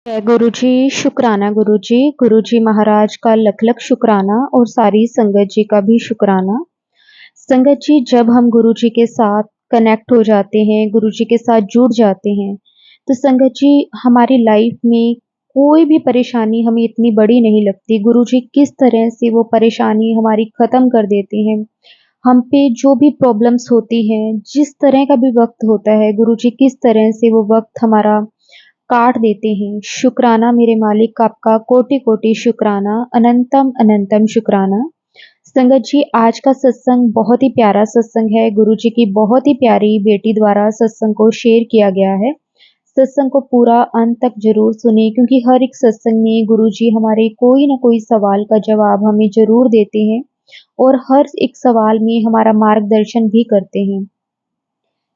जय गुरु जी, शुक्राना गुरु जी। गुरु जी महाराज का लख लख शुक्राना और सारी संगत जी का भी शुक्राना। संगत जी, जब हम गुरु जी के साथ कनेक्ट हो जाते हैं, गुरु जी के साथ जुड़ जाते हैं, तो संगत जी हमारी लाइफ में कोई भी परेशानी हमें इतनी बड़ी नहीं लगती। गुरु जी किस तरह से वो परेशानी हमारी खत्म कर देते हैं। हम पे जो भी प्रॉब्लम्स होती हैं, जिस तरह का भी वक्त होता है, गुरु जी किस तरह से वो वक्त हमारा काट देते हैं। शुक्राना मेरे मालिक, आपका कोटि कोटि शुक्राना, अनंतम अनंतम शुक्राना। संगत जी, आज का सत्संग बहुत ही प्यारा सत्संग है। गुरु जी की बहुत ही प्यारी बेटी द्वारा सत्संग को शेयर किया गया है। सत्संग को पूरा अंत तक जरूर सुने, क्योंकि हर एक सत्संग में गुरु जी हमारे कोई ना कोई सवाल का जवाब हमें जरूर देते हैं और हर एक सवाल में हमारा मार्गदर्शन भी करते हैं।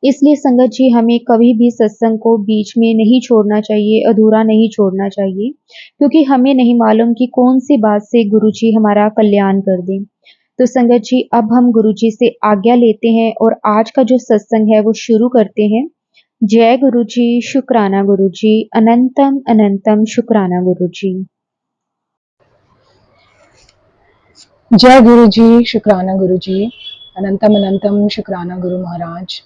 इसलिए संगत जी हमें कभी भी सत्संग को बीच में नहीं छोड़ना चाहिए, अधूरा नहीं छोड़ना चाहिए, क्योंकि हमें नहीं मालूम कि कौन सी बात से गुरु जी हमारा कल्याण कर दें। तो संगत जी, अब हम गुरु जी से आज्ञा लेते हैं और आज का जो सत्संग है वो शुरू करते हैं। जय गुरु जी, शुक्राना गुरु जी, अनंतम अनंतम शुक्राना गुरु जी। जय गुरु जी, शुक्राना गुरु जी, अनंतम अनंतम शुक्राना गुरु महाराज।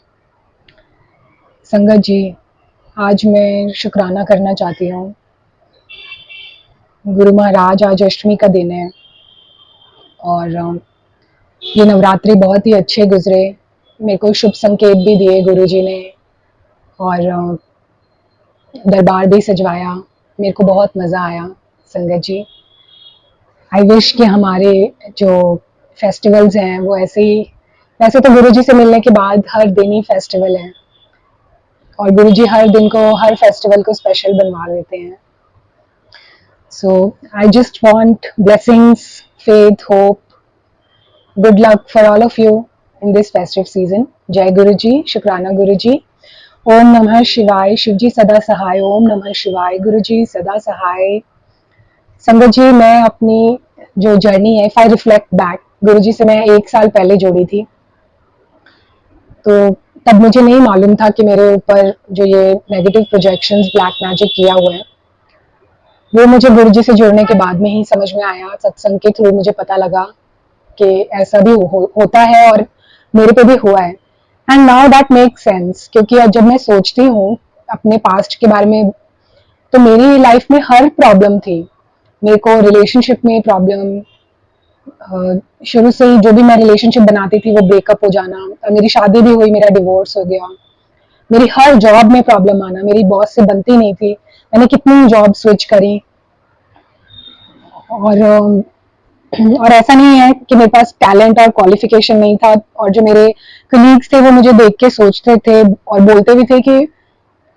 संगत जी, आज मैं शुक्राना करना चाहती हूँ। गुरु महाराज, आज अष्टमी का दिन है और ये नवरात्रि बहुत ही अच्छे गुजरे। मेरे को शुभ संकेत भी दिए गुरु जी ने और दरबार भी सजवाया। मेरे को बहुत मज़ा आया। संगत जी, आई विश कि हमारे जो फेस्टिवल्स हैं वो ऐसे ही, वैसे तो गुरु जी से मिलने के बाद हर दिन ही फेस्टिवल है और गुरुजी हर दिन को, हर फेस्टिवल को स्पेशल बनवा देते हैं। So I just want blessings, faith, hope, good luck for all of you in this festive season. जय गुरु जी, शुक्राना गुरु जी। ओम नमः शिवाय, शिव जी सदा सहाय। ओम नमः शिवाय, गुरु जी सदा सहाय। संगत जी, मैं अपनी जो जर्नी है, इफ आई रिफ्लेक्ट बैक, गुरु जी से मैं 1 साल पहले जुड़ी थी, तो तब मुझे नहीं मालूम था कि मेरे ऊपर जो ये नेगेटिव प्रोजेक्शंस, ब्लैक मैजिक किया हुआ है, वो मुझे गुरुजी से जुड़ने के बाद में ही समझ में आया। सत्संग के थ्रू मुझे पता लगा कि ऐसा भी होता है और मेरे पे भी हुआ है। And now that make sense, क्योंकि अब जब मैं सोचती हूँ अपने पास्ट के बारे में, तो मेरी लाइफ में हर प्रॉब्लम थी। मेरे को रिलेशनशिप में प्रॉब्लम, शुरू से ही जो भी मैं रिलेशनशिप बनाती थी वो ब्रेकअप हो जाना, मेरी शादी भी हुई, मेरा डिवोर्स हो गया। मेरी हर जॉब में प्रॉब्लम आना, मेरी बॉस से बनती नहीं थी, मैंने कितनी जॉब स्विच करी और ऐसा नहीं है कि मेरे पास टैलेंट और क्वालिफिकेशन नहीं था। और जो मेरे कलीग्स थे वो मुझे देख के सोचते थे और बोलते भी थे कि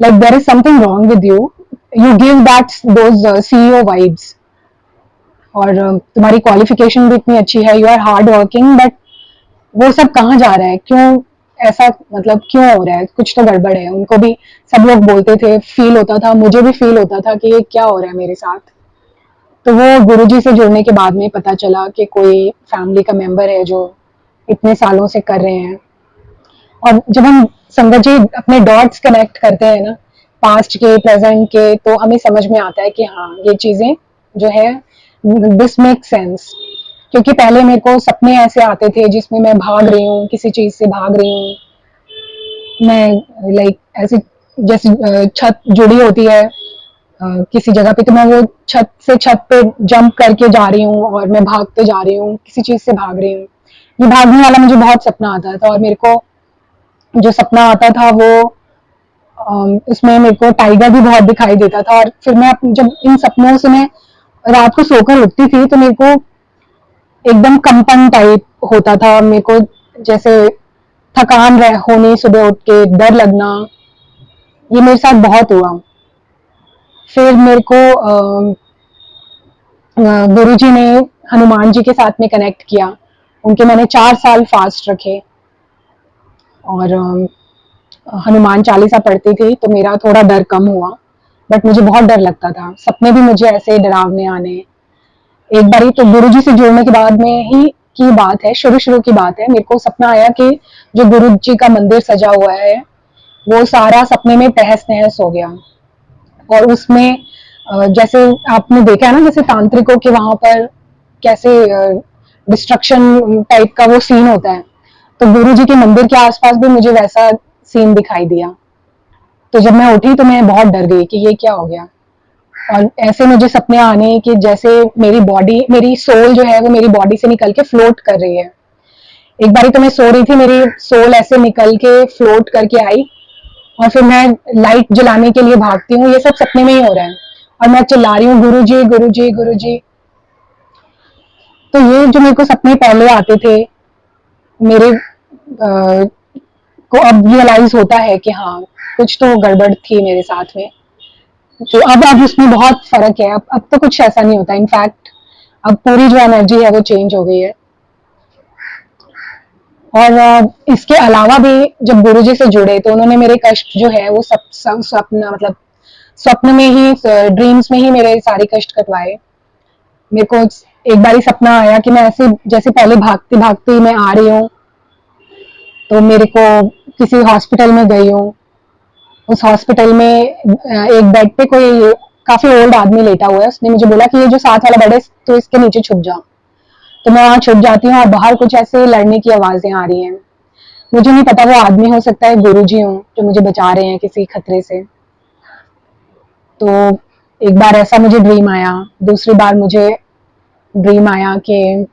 like there is something wrong with you, you give that those CEO vibes, और तुम्हारी क्वालिफिकेशन भी इतनी अच्छी है, you are hard working, but वो सब कहाँ जा रहा है, क्यों ऐसा, मतलब क्यों हो रहा है, कुछ तो गड़बड़ है। उनको भी सब लोग बोलते थे, फील होता था, मुझे भी फील होता था कि ये क्या हो रहा है मेरे साथ। तो वो गुरुजी से जुड़ने के बाद में पता चला कि कोई फैमिली का मेंबर है जो इतने सालों से कर रहे हैं। और जब हम संगत जी अपने डॉट्स कनेक्ट करते हैं ना, पास्ट के, प्रेजेंट के, तो हमें समझ में आता है कि हाँ, ये चीजें जो है, दिस मेक सेंस। क्योंकि पहले मेरे को सपने ऐसे आते थे जिसमें मैं भाग रही हूँ, किसी चीज से भाग रही हूँ मैं, लाइक ऐसे जैसे छत जुड़ी होती है किसी जगह पे, तो मैं वो छत से छत पे जंप करके जा रही हूँ और मैं भागते जा रही हूँ, किसी चीज से भाग रही हूँ। ये भागने वाला मुझे बहुत सपना आता था। और मेरे को जो सपना आता था वो उसमें मेरे को टाइगर भी बहुत दिखाई देता था। और फिर मैं जब इन सपनों से मैं रात को सोकर उठती थी तो मेरे को एकदम कंपन टाइप होता था, मेरे को जैसे थकान होनी, सुबह उठ के डर लगना, ये मेरे साथ बहुत हुआ। फिर मेरे को गुरुजी ने हनुमान जी के साथ में कनेक्ट किया। उनके मैंने 4 साल फास्ट रखे और हनुमान चालीसा पढ़ती थी, तो मेरा थोड़ा डर कम हुआ, बट मुझे बहुत डर लगता था। सपने भी मुझे ऐसे डरावने आने। एक बारी तो गुरुजी से जुड़ने के बाद में ही की बात है, शुरू शुरू की बात है, मेरे को सपना आया कि जो गुरुजी का मंदिर सजा हुआ है वो सारा सपने में तहस नहस हो गया और उसमें जैसे आपने देखा है ना, जैसे तांत्रिकों के वहां पर कैसे डिस्ट्रक्शन टाइप का वो सीन होता है, तो गुरु जी के मंदिर के आसपास भी मुझे वैसा सीन दिखाई दिया। तो जब मैं उठी तो मैं बहुत डर गई कि ये क्या हो गया। और ऐसे मुझे सपने आने कि जैसे मेरी बॉडी, मेरी सोल जो है वो मेरी बॉडी से निकल के फ्लोट कर रही है। एक बारी तो मैं सो रही थी, मेरी सोल ऐसे निकल के फ्लोट करके आई, और फिर मैं लाइट जलाने के लिए भागती हूँ, ये सब सपने में ही हो रहा है, और मैं चिल्ला रही हूँ गुरु जी गुरु जी गुरु जी। तो ये जो मेरे को सपने पहले आते थे, मेरे को अब रियलाइज होता है कि हाँ, कुछ तो गड़बड़ थी मेरे साथ में। जो अब उसमें बहुत फर्क है, अब तो कुछ ऐसा नहीं होता। इनफैक्ट अब पूरी जो एनर्जी है वो चेंज हो गई है। और इसके अलावा भी जब गुरुजी से जुड़े तो उन्होंने मेरे कष्ट जो है वो सब स्वप्न, मतलब स्वप्न में ही, ड्रीम्स में ही मेरे सारे कष्ट कटवाए। मेरे को एक बार ही सपना आया कि मैं ऐसे, जैसे पहले भागती भागती मैं आ रही हूँ, तो मेरे को किसी हॉस्पिटल में गई हूँ। उस हॉस्पिटल में एक बेड पे कोई काफी ओल्ड आदमी लेटा हुआ है। उसने मुझे बोला कि ये जो साथ वाला बेड है तो इसके नीचे छुप जा। तो मैं वहां छुप जाती हूँ और बाहर कुछ ऐसे लड़ने की आवाजें आ रही हैं। मुझे नहीं पता वो आदमी हो सकता है गुरुजी हो जो मुझे बचा रहे हैं किसी खतरे से। तो एक बार ऐसा मुझे ड्रीम आया। दूसरी बार मुझे ड्रीम आया कि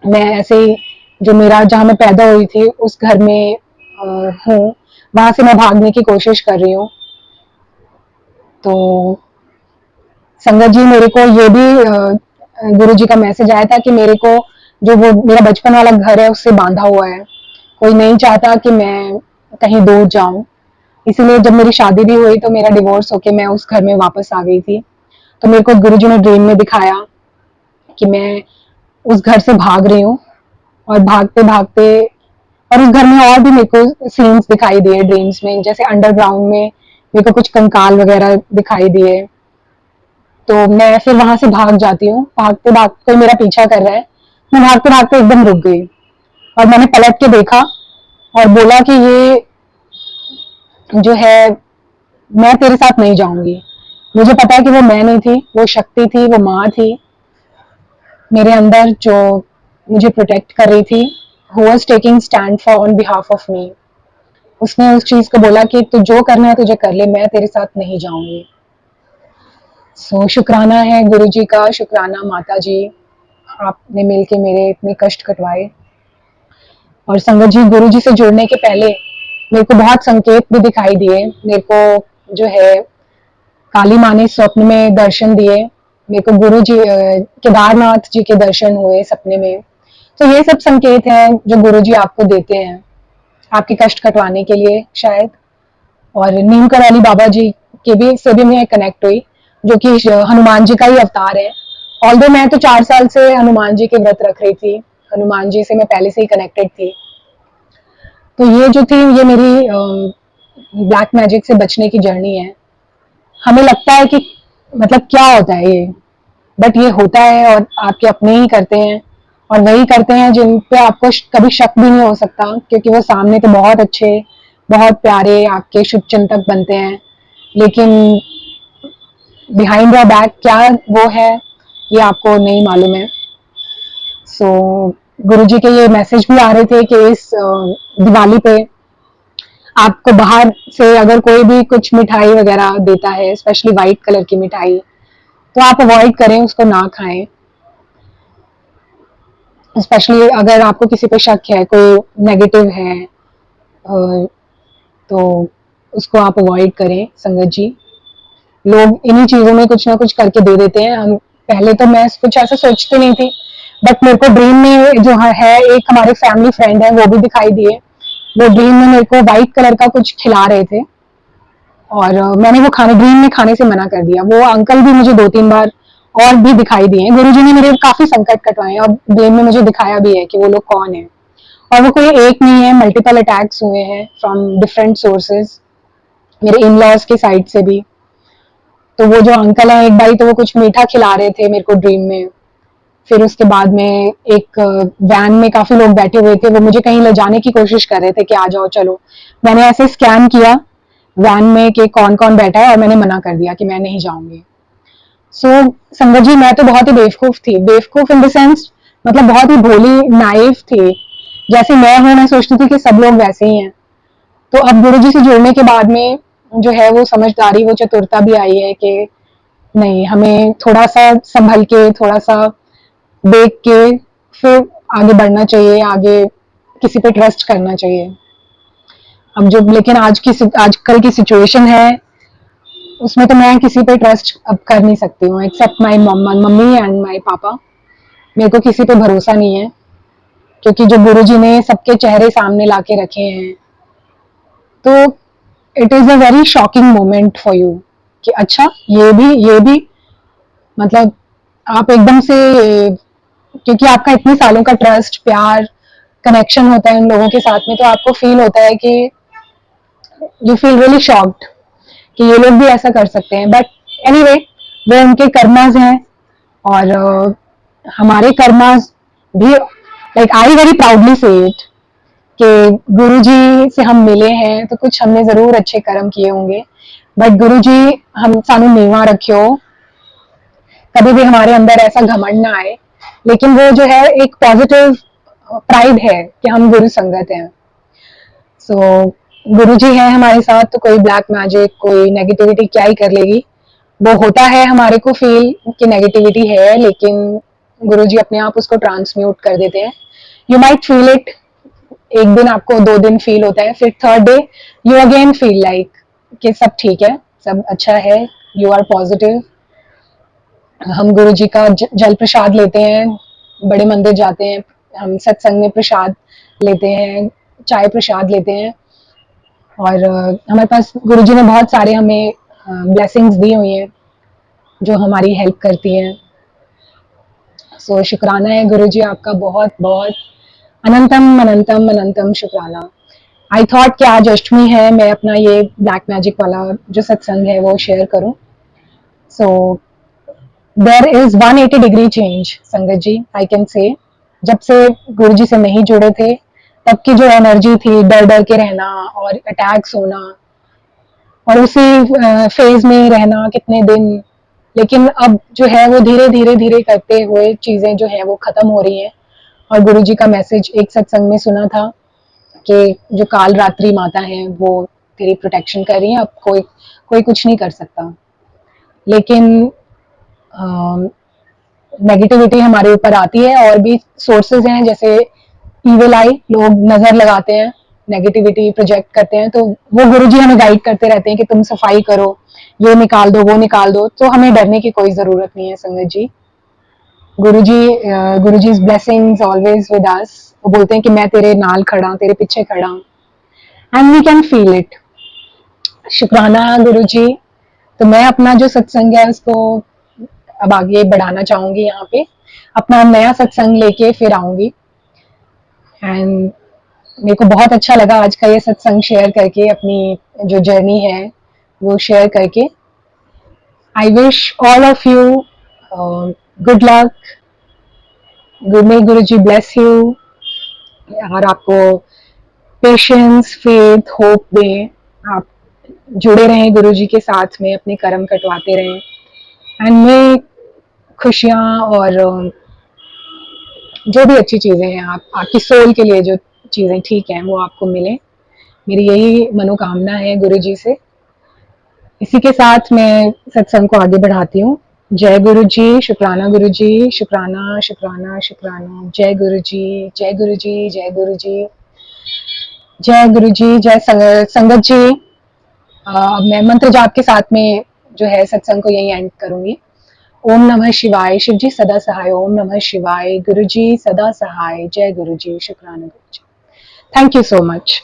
मैं ऐसे ही, जो मेरा, जहाँ मैं पैदा हुई थी उस घर में हूँ, वहां से मैं भागने की कोशिश कर रही हूँ। तो संगत जी, मेरे को ये भी गुरु जी का मैसेज आया था कि मेरे को, जो वो मेरा बचपन वाला घर है उससे बांधा हुआ है। कोई नहीं चाहता कि मैं कहीं दूर जाऊं। इसीलिए जब मेरी शादी भी हुई तो मेरा डिवोर्स होके मैं उस घर में वापस आ गई थी। तो मेरे को गुरु जी ने ड्रीम में दिखाया कि मैं उस घर से भाग रही हूँ, और भागते भागते, और उस घर में और भी मेरे को सीन्स दिखाई दिए ड्रीम्स में, जैसे अंडरग्राउंड में मेरे को कुछ कंकाल वगैरह दिखाई दिए। तो मैं फिर वहां से भाग जाती हूँ, भागते भागते कोई मेरा पीछा कर रहा है, मैं भागते भागते एकदम रुक गई, और मैंने पलट के देखा और बोला कि ये जो है, मैं तेरे साथ नहीं जाऊंगी। मुझे पता है कि वो मैं नहीं थी, वो शक्ति थी, वो माँ थी मेरे अंदर, जो मुझे प्रोटेक्ट कर रही थी, who was taking stand for on behalf of me. उसने उस चीज को बोला कि तू जो करना है तुझे कर ले, मैं तेरे साथ नहीं जाऊंगी। शुक्राना है गुरु जी का, शुक्राना माता जी, आपने मिलके मेरे इतने कष्ट कटवाए। और संगत जी, गुरु जी से जुड़ने के पहले मेरे को बहुत संकेत भी दिखाई दिए। मेरे को जो है काली माँ ने स्वप्न में दर्शन दिए। मेरे को गुरु जी, केदारनाथ जी के दर्शन हुए सपने में। तो ये सब संकेत हैं जो गुरु जी आपको देते हैं आपके कष्ट कटवाने के लिए शायद। और नीम करौली बाबा जी के भी से भी मैं कनेक्ट हुई, जो कि हनुमान जी का ही अवतार है। ऑल्दो मैं तो 4 साल से हनुमान जी के व्रत रख रही थी, हनुमान जी से मैं पहले से ही कनेक्टेड थी। तो ये जो थी, ये मेरी ब्लैक मैजिक से बचने की जर्नी है। हमें लगता है कि मतलब क्या होता है ये, बट ये होता है, और आपके अपने ही करते हैं, और वही करते हैं जिन पे आपको कभी शक भी नहीं हो सकता, क्योंकि वो सामने तो बहुत अच्छे, बहुत प्यारे आपके शुभ चिंतक बनते हैं, लेकिन बिहाइंड योर बैक क्या वो है, ये आपको नहीं मालूम है। सो गुरु जी के ये मैसेज भी आ रहे थे कि इस दिवाली पे आपको बाहर से अगर कोई भी कुछ मिठाई वगैरह देता है, स्पेशली व्हाइट कलर की मिठाई, तो आप अवॉइड करें, उसको ना खाएं। स्पेशली अगर आपको किसी पे शक है, कोई नेगेटिव है, तो उसको आप अवॉइड करें संगत जी। लोग इन्हीं चीजों में कुछ ना कुछ करके दे देते हैं। हम पहले तो मैं कुछ ऐसा सोचती नहीं थी, बट मेरे को ड्रीम में जो है, एक हमारे फैमिली फ्रेंड है वो भी दिखाई दिए। वो ड्रीम में मेरे को व्हाइट कलर का कुछ खिला रहे थे, और मैंने वो खाने, ड्रीम में खाने से मना कर दिया। वो अंकल भी मुझे 2-3 बार और भी दिखाई दिए। गुरुजी ने मेरे काफी संकट कटवाए, और ड्रीम में मुझे दिखाया भी है कि वो लोग कौन है। और वो कोई एक नहीं है, मल्टीपल अटैक्स हुए हैं फ्रॉम डिफरेंट सोर्सेज, मेरे इन लॉज के साइड से भी। तो वो जो अंकल है, एक बारी तो वो कुछ मीठा खिला रहे थे मेरे को ड्रीम में। फिर उसके बाद में एक वैन में काफी लोग बैठे हुए थे, वो मुझे कहीं ले जाने की कोशिश कर रहे थे कि आ जाओ चलो। मैंने ऐसे स्कैन किया वैन में कि कौन कौन बैठा है, और मैंने मना कर दिया कि मैं नहीं जाऊंगी। सो संगत जी, मैं तो बहुत ही बेवकूफ थी, बेवकूफ इन द सेंस मतलब बहुत ही भोली नाइव थी। जैसे मैं हूँ, मैं सोचती थी कि सब लोग वैसे ही हैं। तो अब गुरु जी से जुड़ने के बाद में जो है वो समझदारी, वो चतुरता भी आई है कि नहीं, हमें थोड़ा सा संभल के, थोड़ा सा देख के फिर आगे बढ़ना चाहिए, आगे किसी पे ट्रस्ट करना चाहिए। अब जो लेकिन आजकल की सिचुएशन है, उसमें तो मैं किसी पे ट्रस्ट अब कर नहीं सकती हूँ, except my mummy and my papa. मेरे को किसी पे भरोसा नहीं है, क्योंकि जो गुरुजी ने सबके चेहरे सामने लाके रखे हैं, तो it is a very shocking moment for you कि अच्छा, ये भी मतलब आप एकदम से, क्योंकि आपका इतने सालों का ट्रस्ट, प्यार, कनेक्शन होता है उन लोगों के साथ में, तो आपको फील होता है कि यू फील रियली शॉक्ड कि ये लोग भी ऐसा कर सकते हैं। बट एनीवे, वो उनके कर्मास हैं, और हमारे कर्मास भी, लाइक आई वेरी प्राउडली से इट कि गुरुजी से हम मिले हैं तो कुछ हमने जरूर अच्छे कर्म किए होंगे। बट गुरुजी हम सानू नीवा रखियो, कभी भी हमारे अंदर ऐसा घमंड ना आए, लेकिन वो जो है एक पॉजिटिव प्राइड है कि हम गुरु संगत हैं। सो गुरु जी है हमारे साथ, तो कोई ब्लैक मैजिक, कोई नेगेटिविटी क्या ही कर लेगी। वो होता है हमारे को फील कि नेगेटिविटी है, लेकिन गुरु जी अपने आप उसको ट्रांसम्यूट कर देते हैं। यू माइट फील इट, एक दिन आपको, 2 दिन फील होता है, फिर third day you again feel like कि सब ठीक है, सब अच्छा है, यू आर पॉजिटिव। हम गुरु जी का जल प्रसाद लेते हैं, बड़े मंदिर जाते हैं, हम सत्संग में प्रसाद लेते हैं, चाय प्रसाद लेते हैं, और हमारे पास गुरु जी ने बहुत सारे हमें ब्लेसिंग्स दी हुई हैं जो हमारी हेल्प करती हैं। सो शुक्राना है गुरु जी आपका, बहुत बहुत अनंतम अनंतम अनंतम शुक्राना। आई थॉट कि आज अष्टमी है, मैं अपना ये ब्लैक मैजिक वाला जो सत्संग है वो शेयर करूं। So there is 180 degree change Sangat ji, I can say. जब से गुरु जी से नहीं जुड़े थे, तब की जो एनर्जी थी, डर डर के रहना और अटैक्स होना और उसी फेज में रहना कितने दिन, लेकिन अब जो है वो धीरे धीरे धीरे करते हुए चीजें जो है वो खत्म हो रही हैं। और गुरु जी का मैसेज एक सत्संग में सुना था कि जो काल रात्रि माता है वो तेरी प्रोटेक्शन कर रही है, अब कोई कोई कुछ नहीं कर सकता। लेकिन नेगेटिविटी हमारे ऊपर आती है, और भी सोर्सेज हैं, जैसे ईविल आई, लोग नजर लगाते हैं, नेगेटिविटी प्रोजेक्ट करते हैं, तो वो गुरुजी हमें गाइड करते रहते हैं कि तुम सफाई करो, ये निकाल दो, वो निकाल दो। तो हमें डरने की कोई जरूरत नहीं है संगत जी। गुरुजी गुरुजी ब्लेसिंग्स ऑलवेज विद अस। वो बोलते हैं कि मैं तेरे नाल खड़ा, तेरे पीछे खड़ा, and we can feel it. शुक्राना गुरुजी। तो मैं अपना जो सत्संग है उसको अब आगे बढ़ाना चाहूंगी, यहाँ पे अपना नया सत्संग लेके फिर आऊंगी। एंड मेरे को बहुत अच्छा लगा आज का ये सत्संग शेयर करके, अपनी जो जर्नी है वो शेयर करके। I wish all of you good luck, may Guru ji bless you, और आपको पेशेंस, फेथ, होप दें। आप जुड़े रहें गुरु जी के साथ में, अपने कर्म कटवाते रहें, एंड मे खुशियाँ और जो भी अच्छी चीज़ें हैं, आपकी सोल के लिए जो चीज़ें ठीक हैं वो आपको मिले। मेरी यही मनोकामना है गुरु जी से। इसी के साथ मैं सत्संग को आगे बढ़ाती हूँ। जय गुरु जी, शुक्राना गुरु जी, शुक्राना शुक्राना शुक्राना। जय गुरु जी, जय गुरु जी, जय गुरु जी, जय गुरु जी, जय संगत जी। मैं मंत्र जाप के साथ में जो है सत्संग को यही एंड करूंगी। ओम नमः शिवाय, शिव जी सदा सहाय। ओम नमः शिवाय, गुरु जी सदा सहाय। जय गुरु जी, शुक्राना Guru ji. Thank you so much.